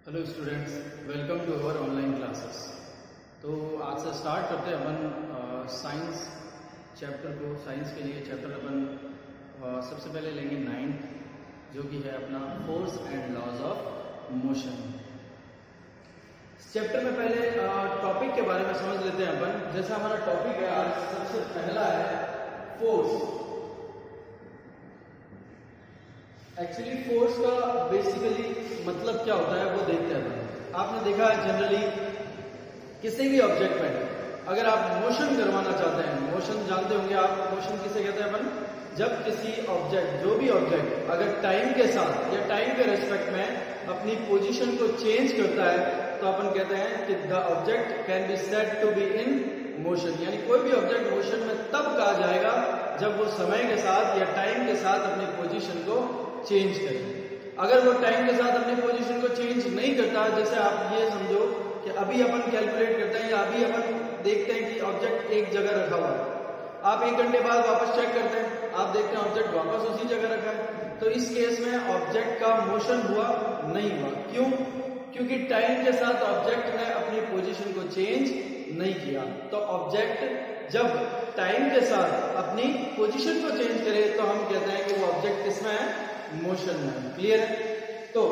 Hello students, welcome to our online classes. तो आज से स्टार्ट करते हैं अपन साइंस चैप्टर को। साइंस के लिए चैप्टर अपन सबसे पहले लेंगे 9th, जो कि है अपना force and laws of motion. इस चैप्टर में पहले टॉपिक के बारे में समझ लेते हैं अपन। जैसा हमारा टॉपिक है आज, सबसे पहला है फोर्स। एक्चुअली फोर्स का बेसिकली मतलब क्या होता है वो देखते हैं। आपने देखा है जनरली किसी भी ऑब्जेक्ट में अगर आप मोशन करवाना चाहते हैं, मोशन जानते होंगे आप, मोशन किसे कहते हैं अपन? जब किसी ऑब्जेक्ट, जो भी ऑब्जेक्ट अगर टाइम के साथ या टाइम के रेस्पेक्ट में अपनी पोजीशन को चेंज करता है तो अपन कहते हैं कि the object can be said to be in motion. यानी कोई भी ऑब्जेक्ट मोशन में तब कहा जाएगा जब वो समय के साथ या टाइम के साथ अपनी पोजीशन को चेंज करें। अगर वो टाइम के साथ अपनी पोजीशन को चेंज नहीं करता, जैसे आप ये समझो कि अभी अपन कैलकुलेट करते हैं या अभी अपन देखते हैं कि ऑब्जेक्ट एक जगह रखा हुआ है, आप 1 घंटे बाद वापस चेक करते हैं, आप देखते हैं ऑब्जेक्ट वापस उसी जगह रखा है। तो इस केस में ऑब्जेक्ट का मोशन हुआ नहीं हुआ। क्यों? क्योंकि टाइम के साथ ऑब्जेक्ट ने अपनी पोजीशन को चेंज नहीं किया। तो ऑब्जेक्ट जब टाइम के साथ अपनी पोजीशन को चेंज करे तो हम कहते हैं कि वो ऑब्जेक्ट किसमें है? मोशन में। क्लियर है? तो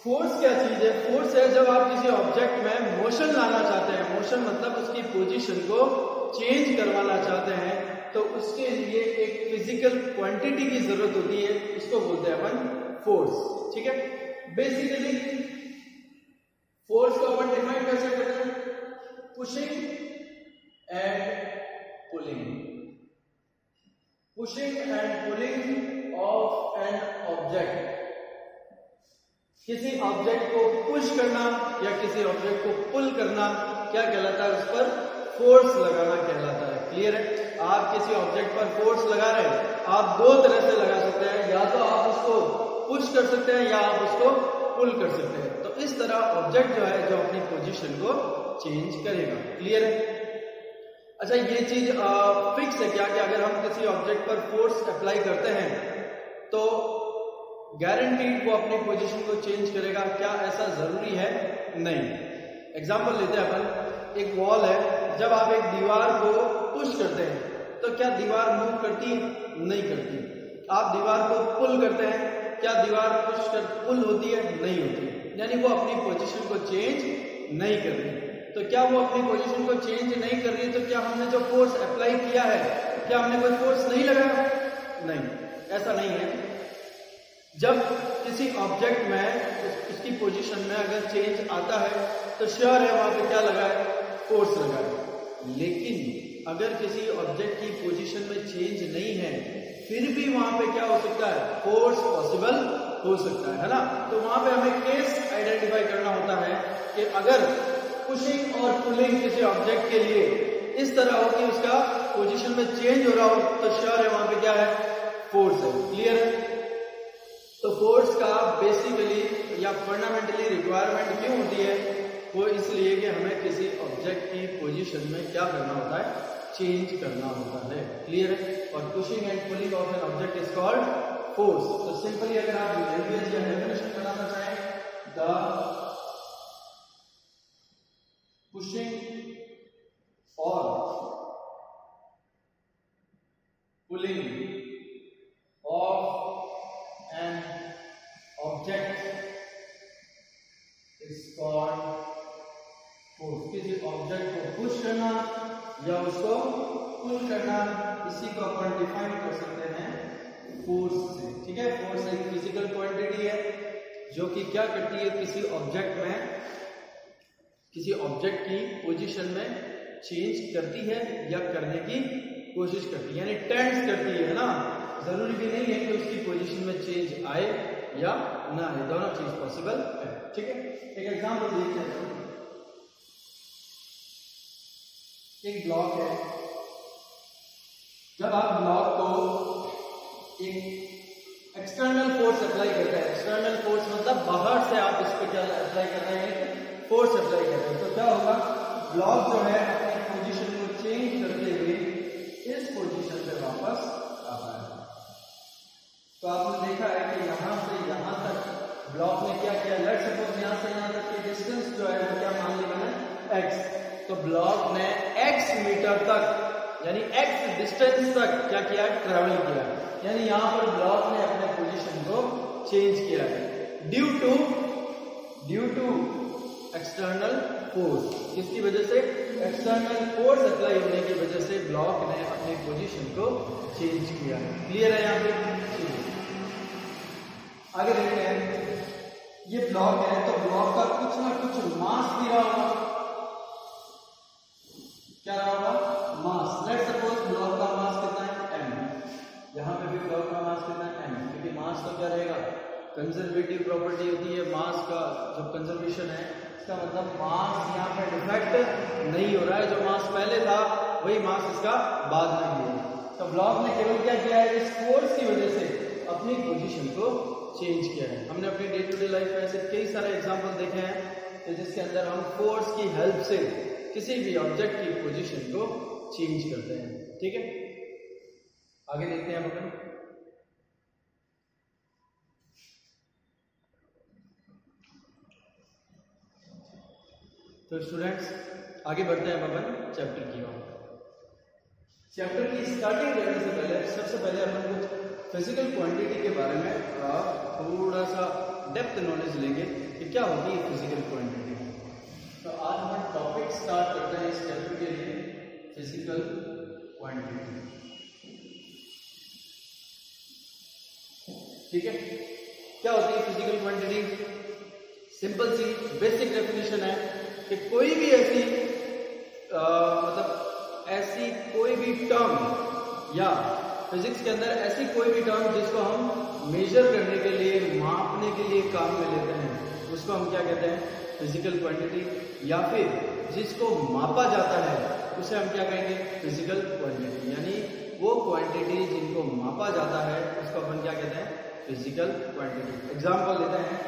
फोर्स क्या चीज है? फोर्स है जब आप किसी ऑब्जेक्ट में मोशन लाना चाहते हैं, मोशन मतलब उसकी पोजीशन को चेंज करवाना चाहते हैं, तो उसके लिए एक फिजिकल क्वांटिटी की जरूरत होती है, इसको बोलते हैं अपन फोर्स। ठीक है? बेसिकली फोर्स को अपन डिफाइन कैसे करते हैं? Pushing and pulling. Pushing and pulling of an object. किसी ऑब्जेक्ट को पुश करना या किसी ऑब्जेक्ट को पुल करना क्या कहलाता है? उस पर फोर्स लगाना कहलाता है। क्लियर है? आप किसी ऑब्जेक्ट पर फोर्स लगा रहे हैं, आप दो तरह से लगा सकते हैं, या तो आप उसको पुश कर सकते हैं या आप उसको पुल कर सकते हैं। तो इस तरह ऑब्जेक्ट जो है जो अपनी पोजीशन को चेंज करेगा। क्लियर है? अच्छा, ये चीज फिक्स है क्या कि अगर हम किसी ऑब्जेक्ट पर फोर्स अप्लाई करते हैं तो गारंटीड वो अपनी पोजीशन को चेंज करेगा? क्या ऐसा जरूरी है? नहीं। एग्जांपल लेते हैं अपन। एक वॉल है, जब आप एक दीवार को पुश करते हैं तो क्या दीवार मूव करती है? नहीं करती। आप दीवार को पुल करते हैं, क्या दीवार पुश कर पुल होती है? नहीं होती। यानी वो अपनी पोजीशन को चेंज नहीं कर रही। तो क्या वो अपनी पोजीशन को चेंज नहीं कर रही तो क्या हमने जो फोर्स अप्लाई किया है, क्या हमने कोई फोर्स नहीं लगाया? नहीं, ऐसा नहीं है। जब किसी ऑब्जेक्ट में उसकी पोजीशन में अगर चेंज आता है तो श्योर है वहां पे क्या लगा है? फोर्स लगा है। लेकिन अगर किसी ऑब्जेक्ट की पोजीशन में चेंज नहीं है फिर भी वहां पे क्या हो सकता है? फोर्स पॉसिबल हो सकता है ना? तो वहां पे हमें केस आइडेंटिफाई करना होता है कि अगर पुशिंग और पुलिंग किसी ऑब्जेक्ट के लिए इस तरह हो कि उसका पोजीशन में चेंज हो रहा हो तो श्योर है वहां पे क्या है? फोर्स है। क्लियर है? तो फोर्स का बेसिकली या फंडामेंटली रिक्वायरमेंट क्यों होती है? वो इसलिए कि हमें किसी ऑब्जेक्ट की पोजीशन में क्या करना होता है? चेंज करना होता है। क्लियर है? और pushing and pulling of an object is called force. तो सिंपली अगर आप लैंग्वेज या डेफिनेशन बनाना चाहें, the pushing or pulling of an object is called force। किसी ऑब्जेक्ट को पुश करना या उसको पुल करना, इसी को अपन डिफाइन कर सकते हैं फोर्स से। ठीक है? फोर्स एक फिजिकल क्वांटिटी है जो कि क्या करती है? किसी ऑब्जेक्ट में, किसी ऑब्जेक्ट की पोजीशन में चेंज करती है या करने की कोशिश करती है, यानी टेंड्स करती है ना। जरूरी भी नहीं है कि उसकी पोजीशन में चेंज आए या ना आए, दोनों चीज पॉसिबल है। ठीक है? एक एग्जांपल देखते हैं। एक ब्लॉक है, जब आप ब्लॉक को एक एक्सटर्नल फोर्स अप्लाई करते हैं, एक्सटर्नल फोर्स मतलब बाहर से आप इस पर क्या अप्लाई कर रहे हैं? फोर्स अप्लाई करते हैं। तो क्या होगा? ब्लॉक जो है अपनी पोजीशन को चेंज करते हुए इस पोजीशन पे वापस आता है। तो आपने देखा है कि यहां से यहां तक ब्लॉक ने क्या किया, लेट्स सपोज यहाँ से यहाँ तक की डिस्टेंस जो है वो क्या मान ली मैंने x, तो ब्लॉक ने x मीटर तक यानी x डिस्टेंस तक क्या किया, ट्रेवल किया, यानी यहाँ पर ब्लॉक ने अपने पोजीशन को चेंज किया है ड्यू टू एक्सटर्नल फोर्स। किसकी वजह से, एक्सटर्नल फोर्स अप्लाई होने की वजह से ब्लॉक ने अपनी पोजीशन को चेंज किया है। क्लियर है यहाँ पे? आगे देखते हैं, ये ब्लॉक है तो ब्लॉक का कुछ ना कुछ मास भी रहा होगा, क्या रहा होगा, मास। लेट्स सपोज ब्लॉक का मास कितना है m, यहाँ पे भी ब्लॉक का मास कितना है m, क्योंकि मास तो क्या रहेगा, कंजर्वेटिव प्रॉपर्टी होती है मास का, जो कंजर्वेशन है इसका मतलब मास यहाँ पे डिफेक्ट नहीं हो रहा है, जो मास पहले था वही मास इसका बाद में भी है। तो ब्लॉक ने केवल क्या किया है, इस फोर्स की वजह से अपनी पोजीशन को चेंज किया है। हमने अपनी डे टू डे लाइफ में ऐसे कई सारे एग्जांपल देखे हैं जिसके अंदर हम फोर्स की हेल्प से किसी भी ऑब्जेक्ट की पोजीशन को चेंज करते हैं। ठीक है, आगे देखते हैं अपन। तो स्टूडेंट्स आगे बढ़ते हैं अपन चैप्टर की ओर। चैप्टर की स्टार्टिंग करने से पहले सबसे पहले अपन कुछ फिजिकल क्वांटिटी के बारे में थोड़ा सा डेप्थ नॉलेज लेंगे कि क्या होती है फिजिकल क्वांटिटी। तो आज हम टॉपिक स्टार्ट करते हैं इस चैप्टर के लिए, फिजिकल क्वांटिटी। ठीक है, क्या होती है फिजिकल क्वांटिटी? सिंपल सी बेसिक डेफिनेशन है कि कोई भी ऐसी मतलब ऐसी कोई भी टर्म या फिजिक्स के अंदर ऐसी कोई भी टर्म जिसको हम मेजर करने के लिए, मापने के लिए काम में लेते हैं, उसको हम क्या कहते हैं, फिजिकल क्वांटिटी। या फिर जिसको मापा जाता है उसे हम क्या कहेंगे, फिजिकल क्वांटिटी। यानी वो क्वांटिटी जिनको मापा जाता है उसको अपन क्या कहते हैं, फिजिकल क्वांटिटी। एग्जाम्पल लेते हैं,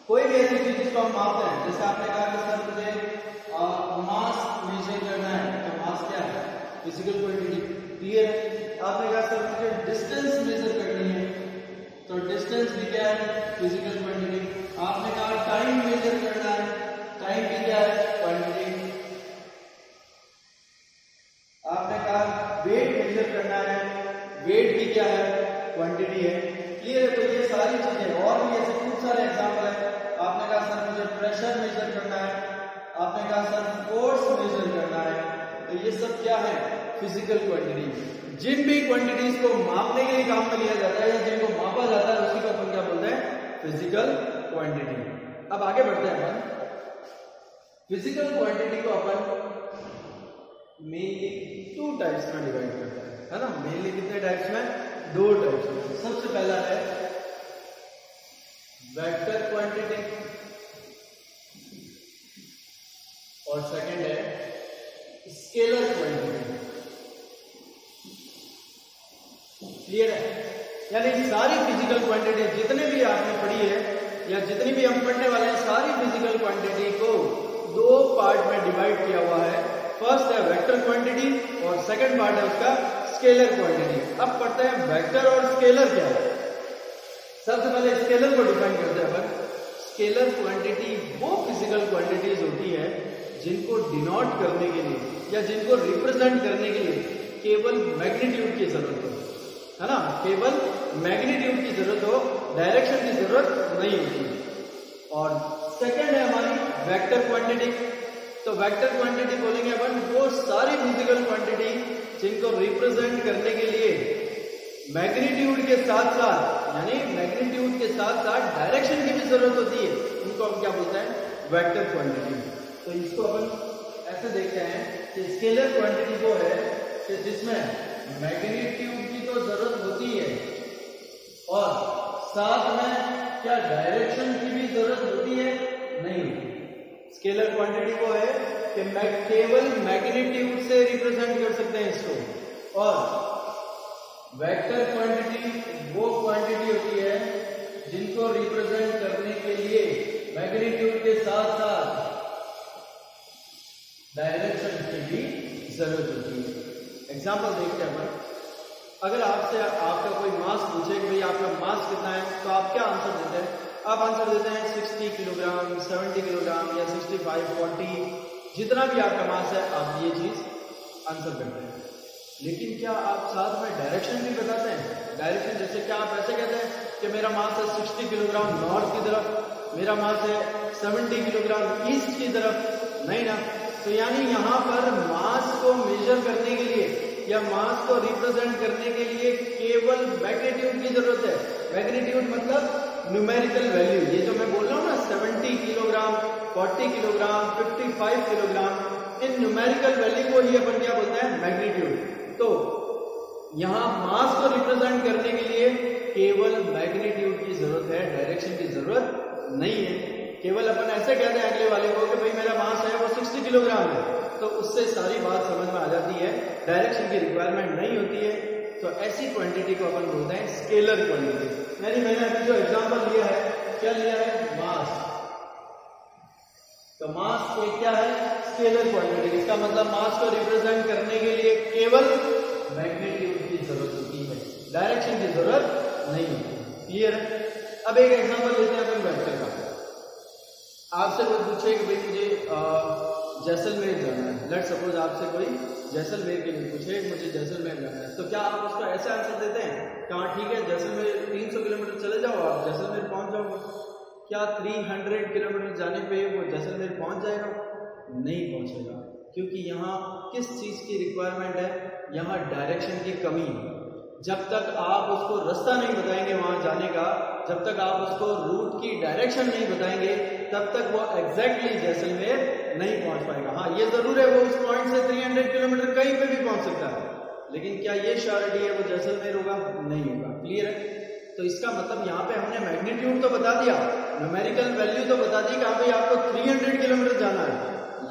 कोई भी ऐसी चीज जिसको हम मापते हैं, जैसे आपने कहा कि सर मुझे मास मेजर करना है, तो मास क्या है, फिजिकल क्वांटिटी। क्लियर है? आपने कहा सर मुझे डिस्टेंस मेजर करनी है, तो डिस्टेंस भी क्या है, फिजिकल क्वांटिटी। आपने कहा टाइम मेजर करना है, टाइम भी क्या है, क्वांटिटी। आपने कहा वेट मेजर करना है, वेट भी क्या है, क्वांटिटी है। क्लियर है? तो ये सारी चीजें, और भी ऐसे खूब सारे एग्जाम्पल है। आपने कहा सर मुझे प्रेशर मेजर करना है, आपने कहा सर फोर्स मेजर करना है, तो ये सब क्या है, फिजिकल क्वांटिटी। जिन भी क्वांटिटीज को मापने के लिए काम में लिया जाता है या जिनको मापा जाता है उसी को अपन क्या बोलते हैं, फिजिकल क्वांटिटी। अब आगे बढ़ते हैं अपन। फिजिकल क्वांटिटी को अपन मेनली 2 टाइप्स में डिवाइड करते हैं, है ना। मेनली कितने टाइप्स में, 2 टाइप्स में। सबसे पहला है वेक्टर क्वांटिटी और सेकंड है स्केलर क्वांटिटी। क्लियर है? यानी सारी फिजिकल क्वांटिटी जितने भी आपने पढ़ी है या जितनी भी हम पढ़ने वाले हैं, सारी फिजिकल क्वांटिटी को 2 पार्ट में डिवाइड किया हुआ है। फर्स्ट है वेक्टर क्वांटिटी और सेकंड पार्ट है उसका स्केलर क्वांटिटी। अब पढ़ते हैं वेक्टर और स्केलर क्या है। सबसे पहले स्केलर को डिफाइन करते हैं अपन। स्केलर क्वांटिटी वो फिजिकल क्वांटिटीज होती है जिनको डिनोट करने के लिए या जिनको रिप्रेजेंट करने के लिए केवल मैग्नीट्यूड की जरूरत हो, है ना, केवल मैग्नीट्यूड की जरूरत हो, डायरेक्शन की जरूरत नहीं होती। और सेकंड है हमारी वेक्टर क्वांटिटी। तो वेक्टर क्वांटिटी बोलेंगे अपन वो सारी फिजिकल क्वांटिटी जिनको रिप्रेजेंट करने के लिए मैग्नीट्यूड के साथ साथ, यानी मैग्नीट्यूड के साथ साथ डायरेक्शन की भी जरूरत होती है, उनको हम क्या बोलते हैं, वेक्टर क्वांटिटी। तो इसको अपन ऐसे देखते हैं कि स्केलर क्वांटिटी वो है कि जिसमें मैग्नीट्यूड की तो जरूरत होती है और साथ में क्या डायरेक्शन की भी जरूरत होती है, नहीं होती। स्केलर क्वांटिटी वो है कि केवल मैग्नीट्यूड से रिप्रेजेंट कर सकते हैं इसको, और वेक्टर क्वांटिटी वो क्वांटिटी होती है जिनको रिप्रेजेंट करने के लिए मैग्नीट्यूड के साथ साथ डायरेक्शन की भी जरूरत होती है। एग्जाम्पल देखते हैं अपन। अगर आपसे आपका कोई मास पूछे कि भाई आपका मास कितना है, तो आप क्या आंसर देते हैं? आप आंसर देते हैं 60 किलोग्राम, 70 किलोग्राम या 65, 40, जितना भी आपका मास है आप ये चीज आंसर करते हैं। लेकिन क्या आप साथ में डायरेक्शन भी बताते हैं? डायरेक्शन जैसे क्या आप ऐसे कहते हैं कि मेरा मास है 60 किलोग्राम नॉर्थ की तरफ, मेरा मास है 70 किलोग्राम ईस्ट की तरफ? नहीं ना। तो यानी यहाँ पर मास को मेजर करने के लिए या मास को रिप्रेजेंट करने के लिए केवल मैग्नीट्यूड की जरूरत है। मैग्नीट्यूड मतलब न्यूमेरिकल वैल्यू। ये जो मैं बोल रहा हूँ ना 70 किलोग्राम, 40 किलोग्राम, 55 किलोग्राम, इन न्यूमेरिकल वैल्यू को ही अपन क्या बोलते हैं? मैग्नीट्यूड। तो यहां मास को रिप्रेजेंट करने के लिए केवल मैग्नीट्यूड की जरूरत है, डायरेक्शन की जरूरत नहीं है। केवल अपन ऐसे कहते हैं अगले वाले को कि भाई मेरा मास है वो 60 किलोग्राम है, तो उससे सारी बात समझ में आ जाती है, डायरेक्शन की रिक्वायरमेंट नहीं होती है। तो ऐसी क्वांटिटी को अपन बोलते हैं स्केलर क्वांटिटी। यानी मैंने अभी जो एग्जांपल लिया है, क्या लिया है? मास। तो मास एक क्या है? Scalar quantity. इसका मतलब मास को रिप्रेजेंट करने के लिए केवल मैग्नीट्यूड की जरूरत होती है, डायरेक्शन की जरूरत नहीं होती। क्लियर है? अब एक एग्जांपल लेते हैं अपन वेक्टर का। आपसे कोई पूछे कि भाई मुझे जैसलमेर जाना है, लेट सपोज आपसे कोई जैसलमेर के लिए पूछे मुझे जैसलमेर जाना है, तो क्या आप उसका ऐसे आंसर देते हैं कि हाँ ठीक है जैसलमेर 300 किलोमीटर चले जाओ, आप जैसलमेर पहुंच जाओगे? क्या 300 किलोमीटर जाने पे वो जैसलमेर पहुंच जाएगा? नहीं पहुंचेगा, क्योंकि यहाँ किस चीज की रिक्वायरमेंट है? यहाँ डायरेक्शन की कमी है। जब तक आप उसको रास्ता नहीं बताएंगे वहां जाने का, जब तक आप उसको रूट की डायरेक्शन नहीं बताएंगे, तब तक वो एग्जैक्टली जैसलमेर नहीं पहुंच पाएगा। हाँ ये जरूर है वो उस पॉइंट से 300 किलोमीटर कहीं पे भी पहुंच सकता है, लेकिन क्या ये श्योरिटी है वो जैसलमेर होगा? नहीं होगा। क्लियर है? तो इसका मतलब यहाँ पे हमने मैग्नीट्यूड तो बता दिया, न्यूमेरिकल वैल्यू तो बता दी कि हाँ भाई आपको 300 किलोमीटर जाना है,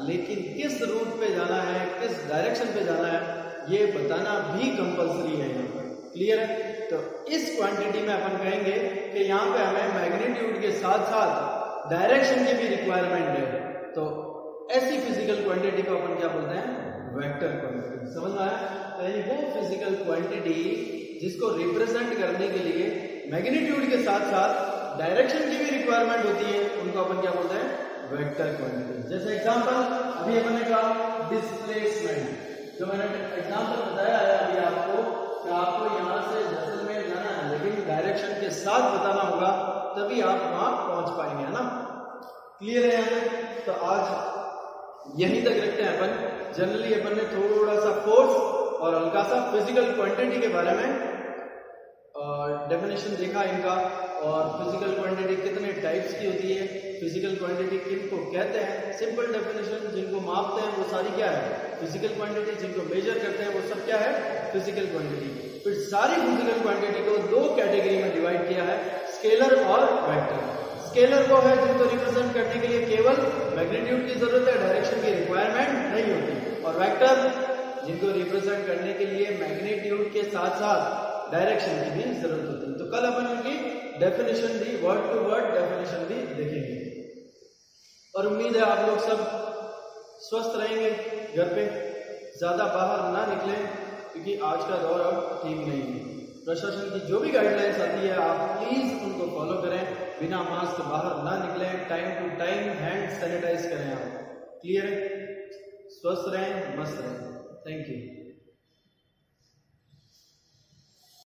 लेकिन किस रूट पे जाना है, किस डायरेक्शन पे जाना है, ये बताना भी कंपलसरी है यहाँ पर। क्लियर है? तो इस क्वांटिटी में अपन कहेंगे कि यहाँ पे हमें मैग्नीट्यूड के साथ साथ डायरेक्शन की भी रिक्वायरमेंट है। तो ऐसी फिजिकल क्वांटिटी को अपन क्या बोलते हैं? Vector quantity. समझ में आया? तो यानी वो फिजिकल क्वांटिटी जिसको रिप्रेजेंट करने के लिए मैग्नीट्यूड के साथ साथ डायरेक्शन की भी रिक्वायरमेंट होती है, उनको अपन क्या बोलते हैं? Vector quantity. जैसे एग्जांपल अभी अपन ने कहा डिस्प्लेसमेंट, जो मैंने एग्जांपल बताया है अभी आपको कि आपको यहां से जैसलमेर जाना है, लेकिन डायरेक्शन के साथ बताना होगा, तभी आप वहां पहुंच पाएंगे, है ना? क्लियर है यहाँ पे? तो आज यहीं तक रखते हैं अपन। जनरली अपन ने थोड़ा सा फोर्स और हल्का सा फिजिकल क्वांटिटी के बारे में डेफिनेशन देखा इनका, और फिजिकल क्वांटिटी कितने टाइप्स की होती है, फिजिकल क्वांटिटी किनको कहते हैं, सिंपल डेफिनेशन, जिनको मापते हैं वो सारी क्या है? फिजिकल क्वांटिटी, जिनको मेजर करते हैं वो सब क्या है? Physical quantity. फिर सारी फिजिकल क्वांटिटी को दो कैटेगरी में डिवाइड किया है, स्केलर और वेक्टर। स्केलर वो है जिनको रिप्रेजेंट करने के लिए केवल मैग्नीट्यूड की जरूरत है, डायरेक्शन की रिक्वायरमेंट नहीं होती, और वेक्टर जिनको रिप्रेजेंट करने के लिए मैग्नीट्यूड के साथ साथ डायरेक्शन की भी जरूरत होती है। तो कल अपन उनकी डेफिनेशन भी, वर्ड टू वर्ड डेफिनेशन भी देखेंगे, और उम्मीद है आप लोग सब स्वस्थ रहेंगे, घर पे ज्यादा बाहर ना निकलें, क्योंकि आज का दौर अब ठीक नहीं है। प्रशासन की जो भी गाइडलाइंस आती है आप प्लीज उनको फॉलो करें, बिना मास्क बाहर ना निकलें, time to time hand sanitise करें आप। क्लियर है? स्वस्थ रहें, मस्त रहें। Thank you.